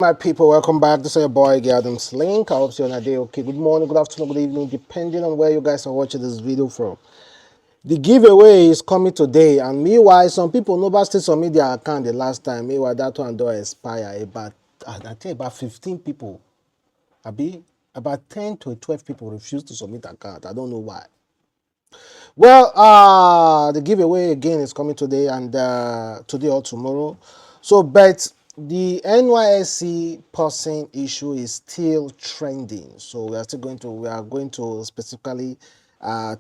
My people, welcome back. This is your boy Adam's Link. I hope you're on a day okay. Good morning, good afternoon, good evening, depending on where you guys are watching this video from. The giveaway is coming today, and meanwhile, some people never still submit their account the last time. Meanwhile, that one don't expire. I think about 15 people, about 10 to 12 people refuse to submit account. I don't know why. Well, the giveaway again is coming today and today or tomorrow. So, but the NYSC person issue is still trending. So we are going to specifically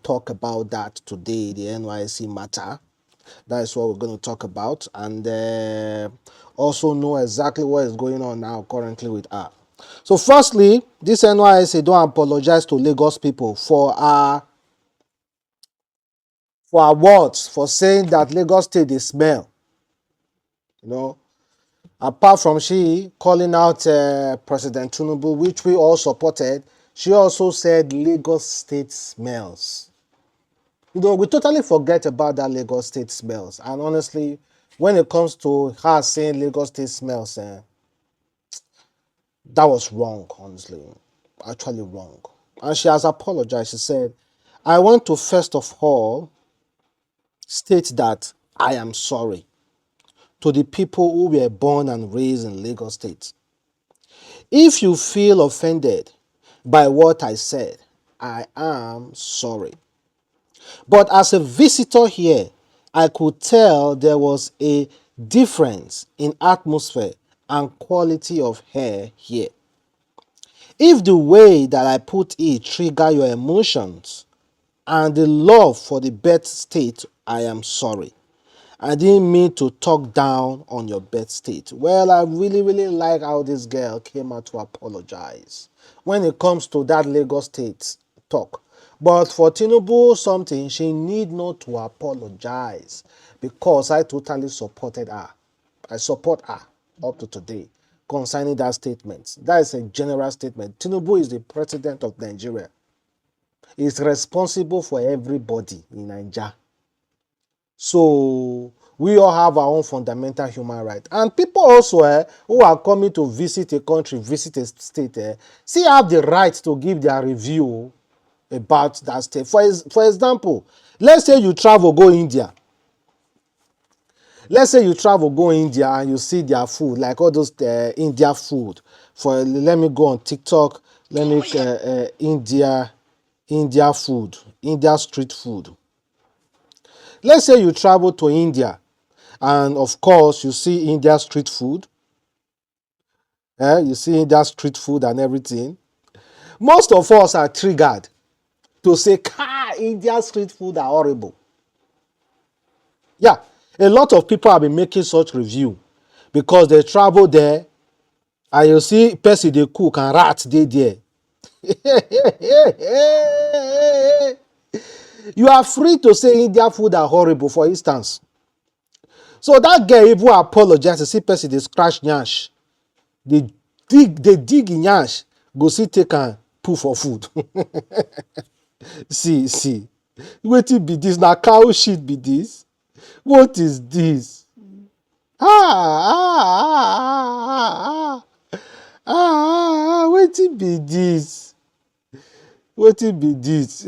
talk about that today, the NYSC matter. That is what we're going to talk about, and also know exactly what is going on now currently with her. So, firstly, this NYSC don't apologize to Lagos people for our words, for saying that Lagos State they smell. You know, apart from she calling out President Tinubu, which we all supported, she also said Lagos State smells. We totally forget about that Lagos State smells. And honestly, when it comes to her saying Lagos State smells, that was wrong, honestly. Actually wrong. And she has apologized. She said, I want to first of all state that I am sorry to the people who were born and raised in Lagos State. If you feel offended by what I said, I am sorry. But as a visitor here, I could tell there was a difference in atmosphere and quality of air here. If the way that I put it trigger your emotions and the love for the birth state, I am sorry. I didn't mean to talk down on your birth state. Well, I really like how this girl came out to apologize when it comes to that Lagos State talk. But for Tinubu something, she need not to apologize because I totally supported her. I support her up to today concerning that statement. That is a general statement. Tinubu is the president of Nigeria. He is responsible for everybody in Nigeria. So we all have our own fundamental human right. And people also who are coming to visit a country, visit a state, still have the right to give their review about that state. For example, let's say you travel, go India. Let's say you travel, go India and you see their food, like all those India food. Let me go on TikTok, let me India food, India street food. Let's say you travel to India and of course you see India street food. You see India street food and everything. Most of us are triggered to say, India street food are horrible. Yeah, a lot of people have been making such review because they travel there and you see person they cook and rat they there. You are free to say India food are horrible, for instance. So that girl even apologize to see person they scratch nyash. They dig in nyash, go see take and poo for food. see. Wetin be this? Na cow shit be this? What is this? Wetin be this? Wetin be this?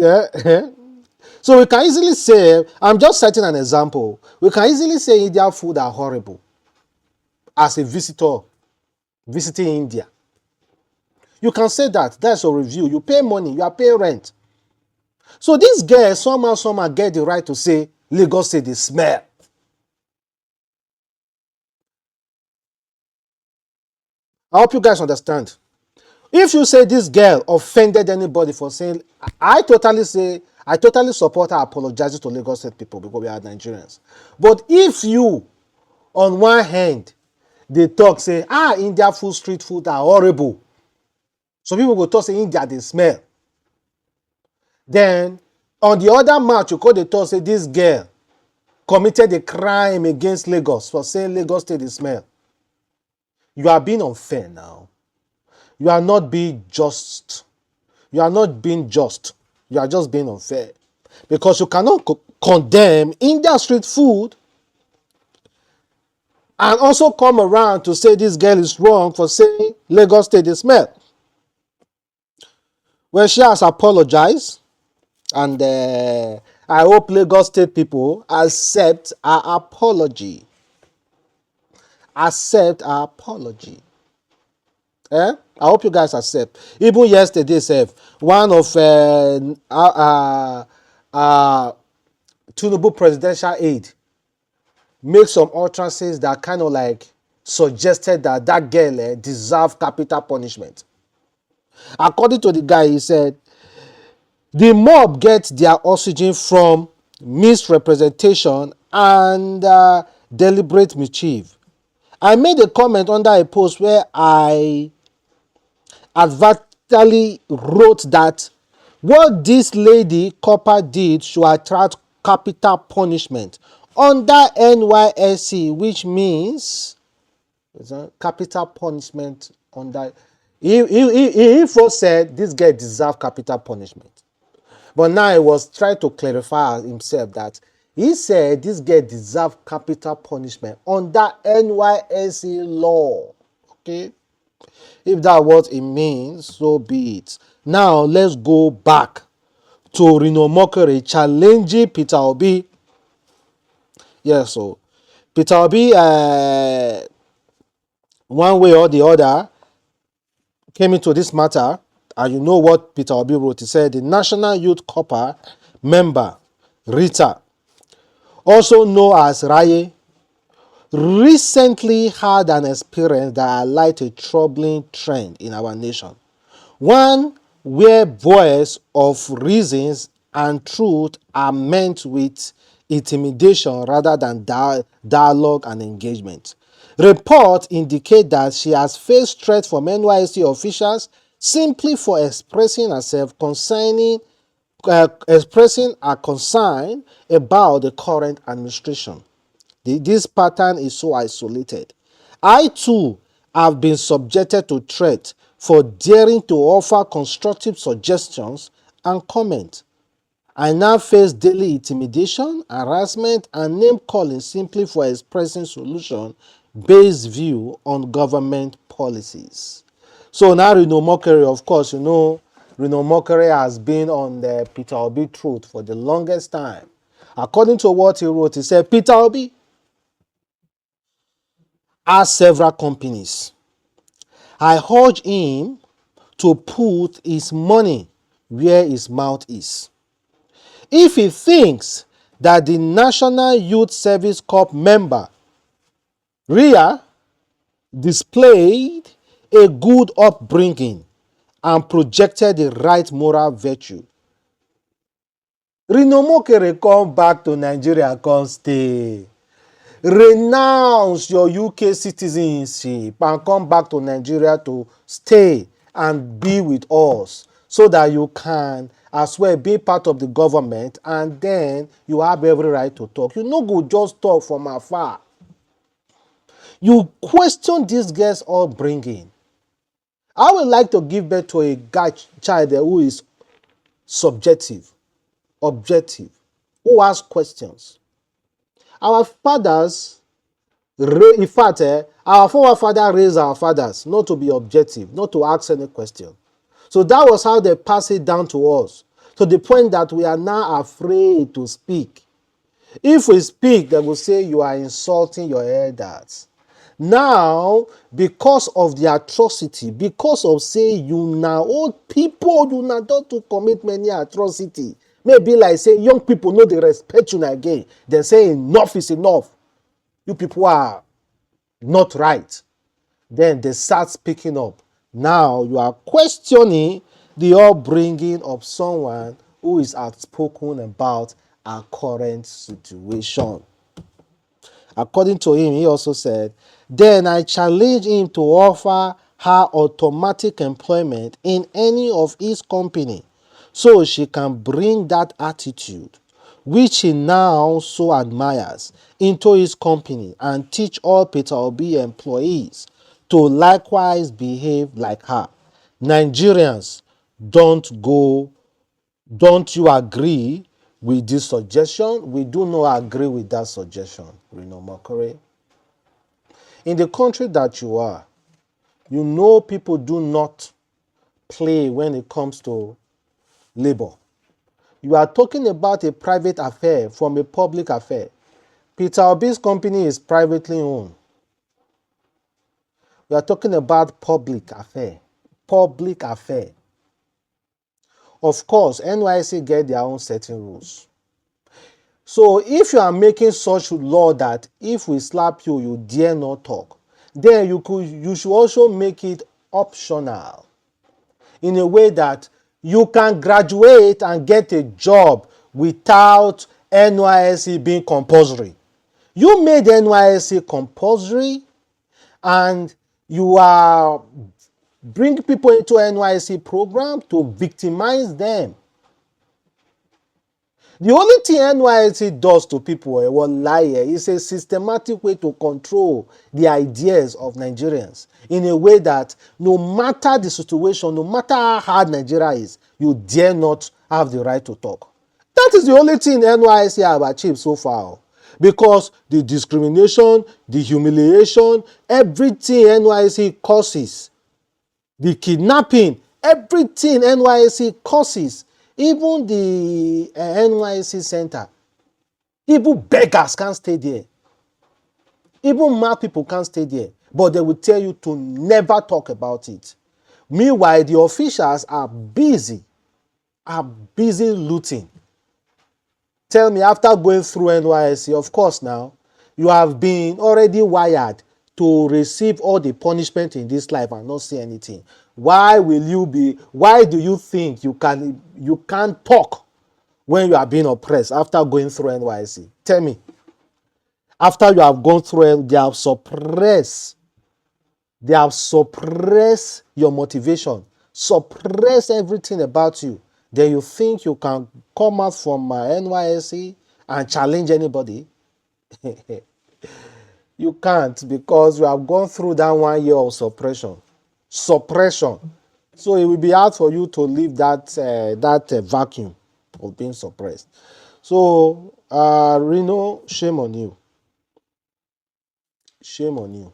So we can easily say, I'm just setting an example. We can easily say Indian food are horrible as a visitor visiting India. You can say that. That's a review. You pay money. You are paying rent. So this girl somehow get the right to say Lagos State dey smell. I hope you guys understand. If you say this girl offended anybody for saying, I totally support her apologizing to Lagos State people because we are Nigerians. But if you, on one hand, they talk, say, India food, street food are horrible. So people go talk, say, India, they smell. Then, on the other mouth, you call the talk, say, this girl committed a crime against Lagos for saying Lagos State, they smell. You are being unfair now. You are not being just. You are not being just. You are just being unfair. Because you cannot condemn Indian street food and also come around to say this girl is wrong for saying Lagos State is smell. Well, she has apologized, and I hope Lagos State people accept her apology. Accept her apology. I hope you guys accept. Even yesterday, one of Tinubu presidential aide make some utterances that kind of like suggested that that girl deserved capital punishment. According to the guy, he said, the mob get their oxygen from misrepresentation and deliberate mischief. I made a comment under a post where I advertently wrote that what this lady Corper did should attract capital punishment under NYSC, which means capital punishment under. He first said this girl deserves capital punishment. But now he was trying to clarify himself that he said this girl deserves capital punishment under NYSC law. Okay? If that's what it means, so be it. Now let's go back to Reno Omokri challenging Peter Obi. Yes, so Peter Obi, one way or the other, came into this matter, and you know what Peter Obi wrote. He said, the National Youth Corper member, Rita, also known as Raye, recently had an experience that highlighted a troubling trend in our nation. One where voice of reasons and truth are met with intimidation rather than dialogue and engagement. Reports indicate that she has faced threats from NYSC officials simply for expressing a concern about the current administration. This pattern is so isolated. I too have been subjected to threat for daring to offer constructive suggestions and comment. I now face daily intimidation, harassment, and name calling simply for expressing solution-based view on government policies. So now Reno Omokri, of course, you know, Reno Omokri has been on the Peter Obi truth for the longest time. According to what he wrote, he said, Peter Obi has several companies. I urge him to put his money where his mouth is. If he thinks that the National Youth Service Corps member, Ria, displayed a good upbringing and projected the right moral virtue, Reno Omokri come back to Nigeria, come stay. Renounce your UK citizenship and come back to Nigeria to stay and be with us so that you can as well be part of the government, and then you have every right to talk. You no go just talk from afar. You question this girl's upbringing. I would like to give birth to a child who is subjective, objective, who asks questions. Our fathers, in fact, our forefathers raised our fathers not to be objective, not to ask any question. So that was how they passed it down to us, to the point that we are now afraid to speak. If we speak, they will say you are insulting your elders. Now, because of the atrocity, because of say you now old people, you now don't to commit many atrocity. Maybe like say young people know they respect you again. They say enough is enough. You people are not right. Then they start speaking up. Now you are questioning the upbringing of someone who is outspoken about our current situation. According to him, he also said, then I challenge him to offer her automatic employment in any of his company so she can bring that attitude, which he now so admires, into his company and teach all Peter Obi employees to likewise behave like her. Nigerians, don't you agree with this suggestion? We do not agree with that suggestion, Reno Omokri. In the country that you are, you know people do not play when it comes to labor. You are talking about a private affair from a public affair. Peter Obi's company is privately owned. We are talking about public affair. Public affair. Of course, NYSC get their own certain rules. So if you are making such law that if we slap you, you dare not talk, then you should also make it optional in a way that you can graduate and get a job without NYSC being compulsory. You made NYSC compulsory and you are bring people into NYSC program to victimize them. The only thing NYSC does to people, is a systematic way to control the ideas of Nigerians in a way that no matter the situation, no matter how hard Nigeria is, you dare not have the right to talk. That is the only thing NYSC have achieved so far. Because the discrimination, the humiliation, everything NYSC causes, the kidnapping, everything NYSC causes, even the NYSC center, even beggars can't stay there. Even mad people can't stay there. But they will tell you to never talk about it. Meanwhile, the officials are busy looting. Tell me, after going through NYSC, of course now, you have been already wired to receive all the punishment in this life and not see anything. Why do you think you can't talk when you are being oppressed after going through NYSC? Tell me. After you have gone through it, they have suppressed your motivation, suppress everything about you. Then you think you can come out from NYSC and challenge anybody? You can't, because you have gone through that 1 year of suppression. So it will be hard for you to leave that vacuum of being suppressed. So, Reno, shame on you. Shame on you.